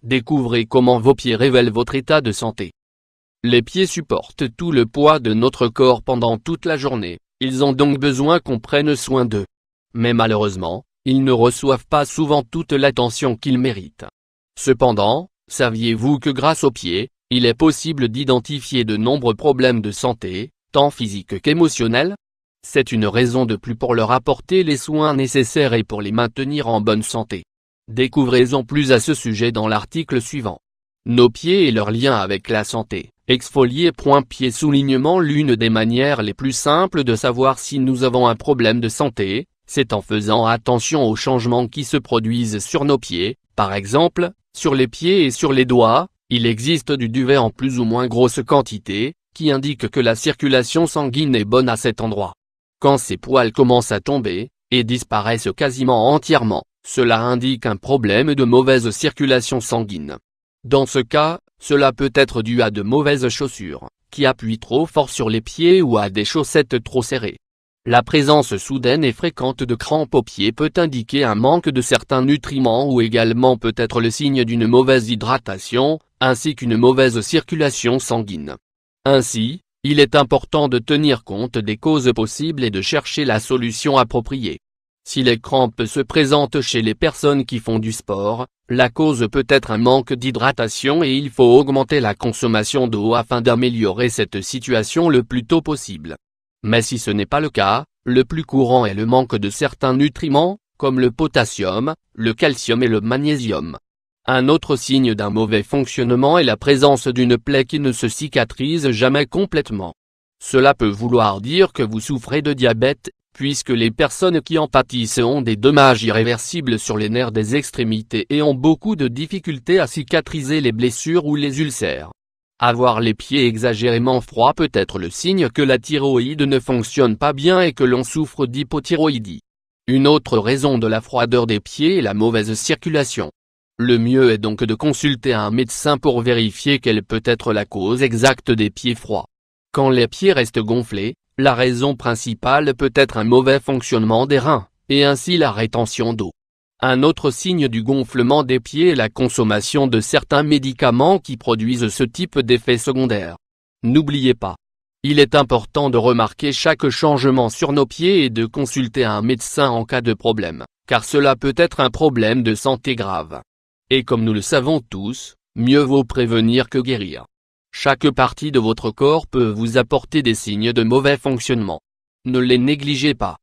découvrez comment vos pieds révèlent votre état de santé. Les pieds supportent tout le poids de notre corps pendant toute la journée, ils ont donc besoin qu'on prenne soin d'eux. Mais malheureusement, ils ne reçoivent pas souvent toute l'attention qu'ils méritent. Cependant, saviez-vous que grâce aux pieds, il est possible d'identifier de nombreux problèmes de santé, tant physiques qu'émotionnels? C'est une raison de plus pour leur apporter les soins nécessaires et pour les maintenir en bonne santé. Découvrez-en plus à ce sujet dans l'article suivant. Nos pieds et leur lien avec la santé. Exfolier. Pied soulignement. L'une des manières les plus simples de savoir si nous avons un problème de santé, c'est en faisant attention aux changements qui se produisent sur nos pieds. Par exemple, sur les pieds et sur les doigts, il existe du duvet en plus ou moins grosse quantité, qui indique que la circulation sanguine est bonne à cet endroit. Quand ces poils commencent à tomber, et disparaissent quasiment entièrement, cela indique un problème de mauvaise circulation sanguine. Dans ce cas, cela peut être dû à de mauvaises chaussures, qui appuient trop fort sur les pieds ou à des chaussettes trop serrées. La présence soudaine et fréquente de crampes aux pieds peut indiquer un manque de certains nutriments ou également peut être le signe d'une mauvaise hydratation, ainsi qu'une mauvaise circulation sanguine. Ainsi, il est important de tenir compte des causes possibles et de chercher la solution appropriée. Si les crampes se présentent chez les personnes qui font du sport, la cause peut être un manque d'hydratation et il faut augmenter la consommation d'eau afin d'améliorer cette situation le plus tôt possible. Mais si ce n'est pas le cas, le plus courant est le manque de certains nutriments, comme le potassium, le calcium et le magnésium. Un autre signe d'un mauvais fonctionnement est la présence d'une plaie qui ne se cicatrise jamais complètement. Cela peut vouloir dire que vous souffrez de diabète, puisque les personnes qui en pâtissent ont des dommages irréversibles sur les nerfs des extrémités et ont beaucoup de difficultés à cicatriser les blessures ou les ulcères. Avoir les pieds exagérément froids peut être le signe que la thyroïde ne fonctionne pas bien et que l'on souffre d'hypothyroïdie. Une autre raison de la froideur des pieds est la mauvaise circulation. Le mieux est donc de consulter un médecin pour vérifier quelle peut être la cause exacte des pieds froids. Quand les pieds restent gonflés, la raison principale peut être un mauvais fonctionnement des reins, et ainsi la rétention d'eau. Un autre signe du gonflement des pieds est la consommation de certains médicaments qui produisent ce type d'effet secondaire. N'oubliez pas. Il est important de remarquer chaque changement sur nos pieds et de consulter un médecin en cas de problème, car cela peut être un problème de santé grave. Et comme nous le savons tous, mieux vaut prévenir que guérir. Chaque partie de votre corps peut vous apporter des signes de mauvais fonctionnement. Ne les négligez pas.